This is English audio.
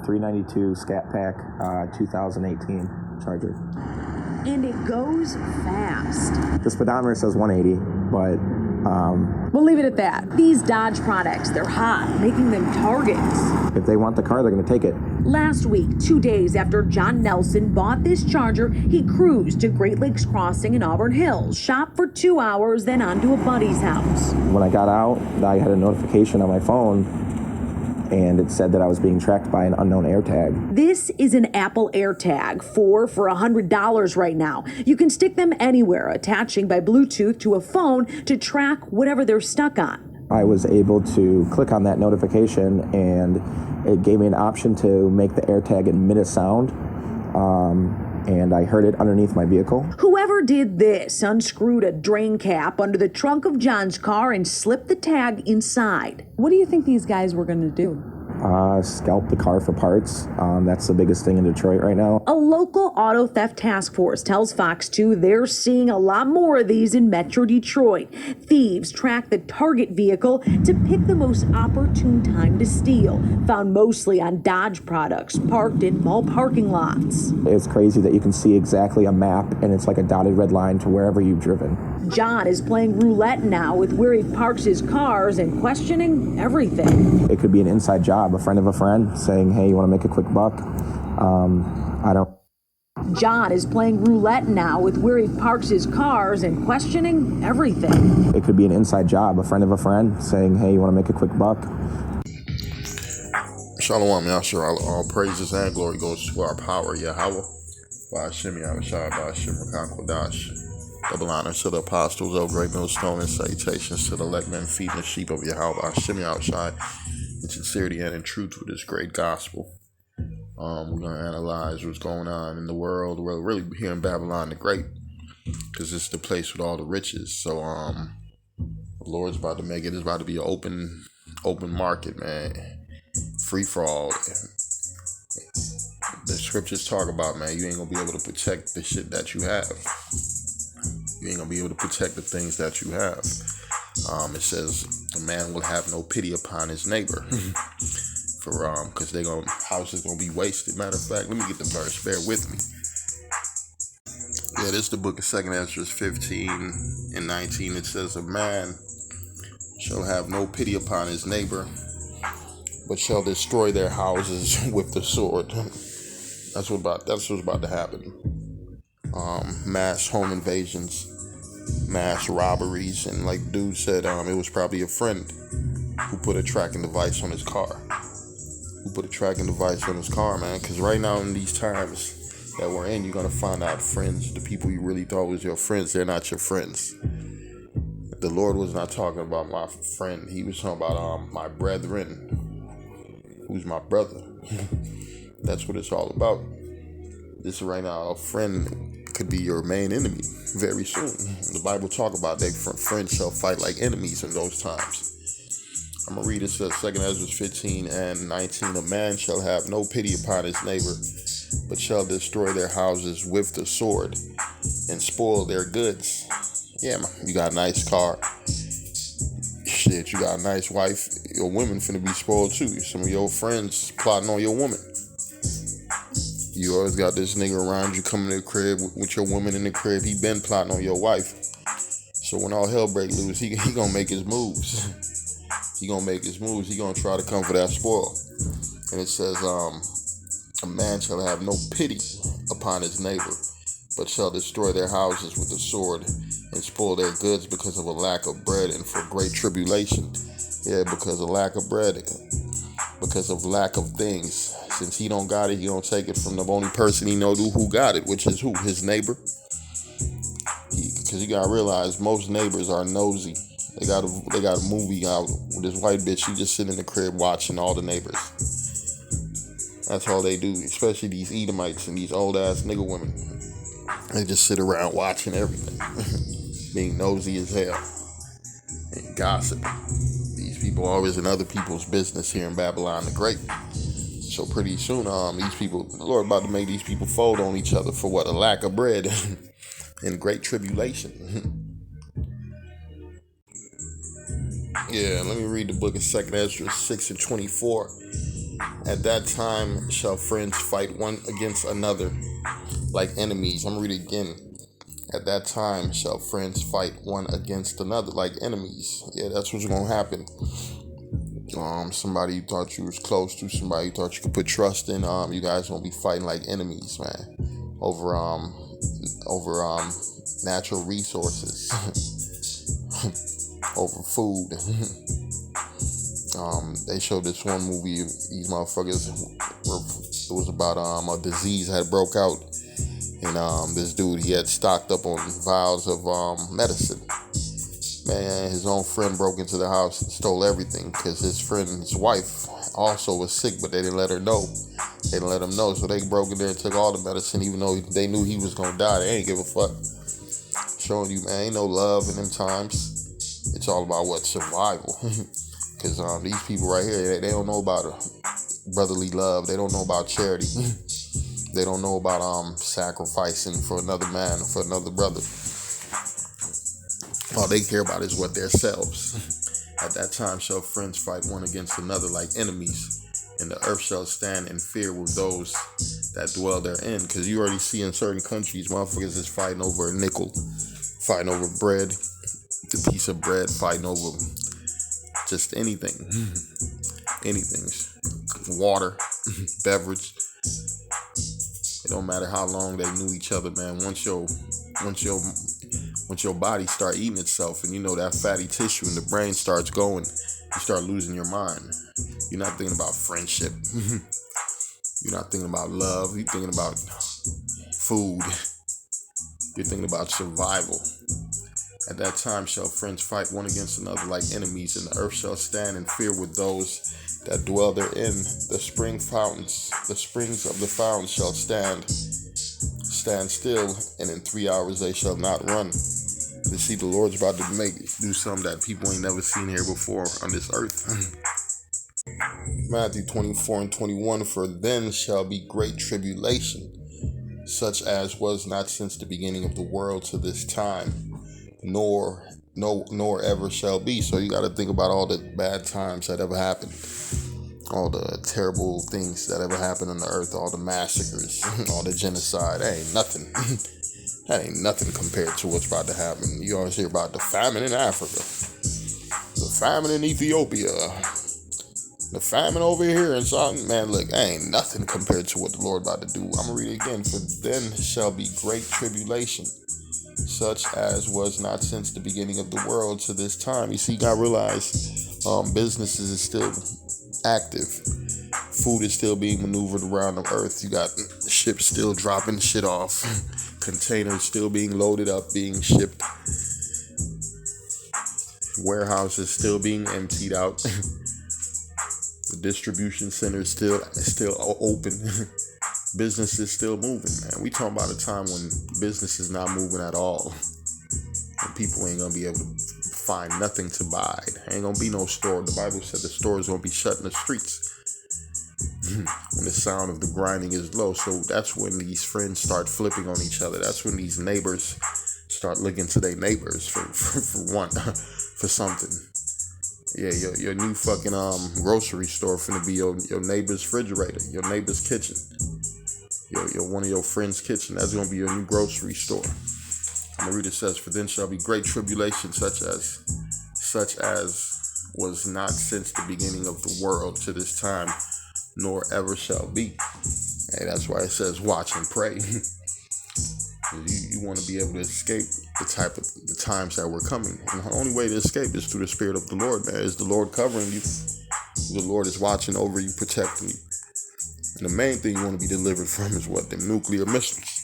392 Scat Pack 2018 Charger. And it goes fast. The speedometer says 180, but we'll leave it at that. These Dodge products, they're hot, making them targets. if they want the car, they're going to take it. Last week, 2 days after John Nelson bought this Charger, he cruised to Great Lakes Crossing in Auburn Hills, shopped for 2 hours, then on to a buddy's house. When I got out, I had a notification on my phone, and it said that I was being tracked by an unknown AirTag. This is an Apple AirTag, 4 for $100 right now. You can stick them anywhere, attaching by Bluetooth to a phone to track whatever they're stuck on. I was able to click on that notification, and it gave me an option to make the AirTag emit a sound, and I heard it underneath my vehicle. Whoever did this unscrewed a drain cap under the trunk of John's car and slipped the tag inside. What do you think these guys were going to do? Scalp the car for parts. That's the biggest thing in Detroit right now. A local auto theft task force tells Fox 2 they're seeing a lot more of these in Metro Detroit. Thieves track the target vehicle to pick the most opportune time to steal, found mostly on Dodge products parked in mall parking lots. It's crazy that you can see exactly a map, and it's like a dotted red line to wherever you've driven. John is playing roulette now with where he parks his cars and questioning everything. It could be an inside job, a friend of a friend saying, hey, you want to make a quick buck? I don't. John is playing roulette now with where he parks his cars and questioning everything. It could be an inside job, a friend of a friend saying, hey, you want to make a quick buck? Shalom, Yashar. All praises and glory goes to our power, Yahweh. Ba'ashem Yahushua, Ba'ashem Rakan Kodash. Double honors to the apostles of Great Millstone and salutations to the elect men feeding the sheep of Yahweh, Ba'ashem Yahushua, in sincerity and in truth with this great gospel. We're going to analyze what's going on in the world. We're really here in Babylon the Great, because it's the place with all the riches. So the Lord's about to make it. It's about to be an open market, man. Free for all. The scriptures talk about, man, you ain't going to be able to protect the shit that you have. You ain't going to be able to protect the things that you have. It says a man will have no pity upon his neighbor. Because house is gonna be wasted. Matter of fact, let me get the verse. Bear with me. Yeah, this is the book of 2nd Ezra 15 and 19. It says, a man shall have no pity upon his neighbor, but shall destroy their houses with the sword. That's what's about to happen. Mass home invasions, mass robberies, and like dude said, it was probably a friend who put a tracking device on his car. Man, because right now in these times that we're in, you're going to find out friends, the people you really thought was your friends, they're not your friends. The Lord was not talking about my friend. He was talking about my brethren, who's my brother. That's what it's all about. This right now, a friend could be your main enemy very soon. The Bible talk about that friends shall fight like enemies in those times. I'm going to read it. Says 2nd Ezra 15 and 19. A man shall have no pity upon his neighbor, but shall destroy their houses with the sword and spoil their goods. Yeah, man, you got a nice car. Shit, you got a nice wife. Your women finna be spoiled too. Some of your friends plotting on your woman. You always got this nigga around you coming to the crib with your woman in the crib. He been plotting on your wife. So when all hell break loose, he gonna make his moves. He gonna try to come for that spoil. And it says, a man shall have no pity upon his neighbor, but shall destroy their houses with the sword and spoil their goods because of a lack of bread and for great tribulation. Yeah, because of lack of bread, because of lack of things. Since he don't got it, he gonna take it from the only person he know who got it, which is who? His neighbor. Because you gotta realize most neighbors are nosy. They got a movie out with this white bitch. She just sitting in the crib watching all the neighbors. That's all they do, especially these Edomites and these old ass nigga women. They just sit around watching everything, being nosy as hell and gossip. These people always in other people's business here in Babylon the Great. So pretty soon, these people, the Lord about to make these people fold on each other for what? A lack of bread and great tribulation. Yeah, let me read the book of 2nd Ezra 6 and 24. At that time shall friends fight one against another like enemies. I'm going to read it again. At that time shall friends fight one against another like enemies. Yeah, that's what's going to happen. Somebody you thought you was close to, somebody you thought you could put trust in, you guys gonna be fighting like enemies, man, over natural resources, over food. They showed this one movie, these motherfuckers it was about a disease had broke out, and this dude, he had stocked up on vials of medicine. Man, his own friend broke into the house and stole everything because his wife also was sick, but they didn't let her know. They didn't let him know, so they broke in there and took all the medicine, even though they knew he was gonna die. They ain't give a fuck. Showing you, man, ain't no love in them times. It's all about what? Survival. Because these people right here, they don't know about brotherly love. They don't know about charity. They don't know about sacrificing for another man, for another brother. All they care about is what their selves. At that time shall friends fight one against another like enemies, and the earth shall stand in fear with those that dwell therein. Because you already see in certain countries, motherfuckers is fighting over a nickel, fighting over bread, the piece of bread, fighting over just anything. Anything. Water, beverage. It don't matter how long they knew each other, man. Once your body start eating itself, and you know that fatty tissue in the brain starts going, you start losing your mind. You're not thinking about friendship. You're not thinking about love. You're thinking about food. You're thinking about survival. At that time shall friends fight one against another like enemies, and the earth shall stand in fear with those that dwell therein. The springs of the fountains shall stand still, and in 3 hours they shall not run. You see, the Lord's about to do something that people ain't never seen here before on this earth. Matthew 24:21, for then shall be great tribulation, such as was not since the beginning of the world to this time, nor ever shall be. So you got to think about all the bad times that ever happened, all the terrible things that ever happened on the earth, all the massacres, all the genocide. That ain't nothing. That ain't nothing compared to what's about to happen. You always hear about the famine in Africa, the famine in Ethiopia, the famine over here in South. Man, look, ain't nothing compared to what the Lord about to do. I'm going to read it again. For then shall be great tribulation, such as was not since the beginning of the world to this time. You see, you got to realize businesses is still active. Food is still being maneuvered around the earth. You got ships still dropping shit off. Containers still being loaded up, being shipped. Warehouses still being emptied out. The distribution centers still open. Business is still moving, man. We talking about a time when business is not moving at all. And people ain't gonna be able to find nothing to buy. Ain't gonna be no store. The Bible said the stores gonna be shut in the streets when the sound of the grinding is low. So that's when these friends start flipping on each other. That's when these neighbors start looking to their neighbors for something. Yeah, your new fucking grocery store finna be your neighbor's refrigerator, your neighbor's kitchen, your one of your friend's kitchen. That's gonna be your new grocery store. I'm gonna read it. Says, for then shall be great tribulation, such as was not since the beginning of the world to this time, nor ever shall be. Hey, that's why it says watch and pray. You want to be able to escape the times that were coming. And the only way to escape is through the Spirit of the Lord, man. Is the Lord covering you? The Lord is watching over you, protecting you. And the main thing you want to be delivered from is what? Them nuclear missiles.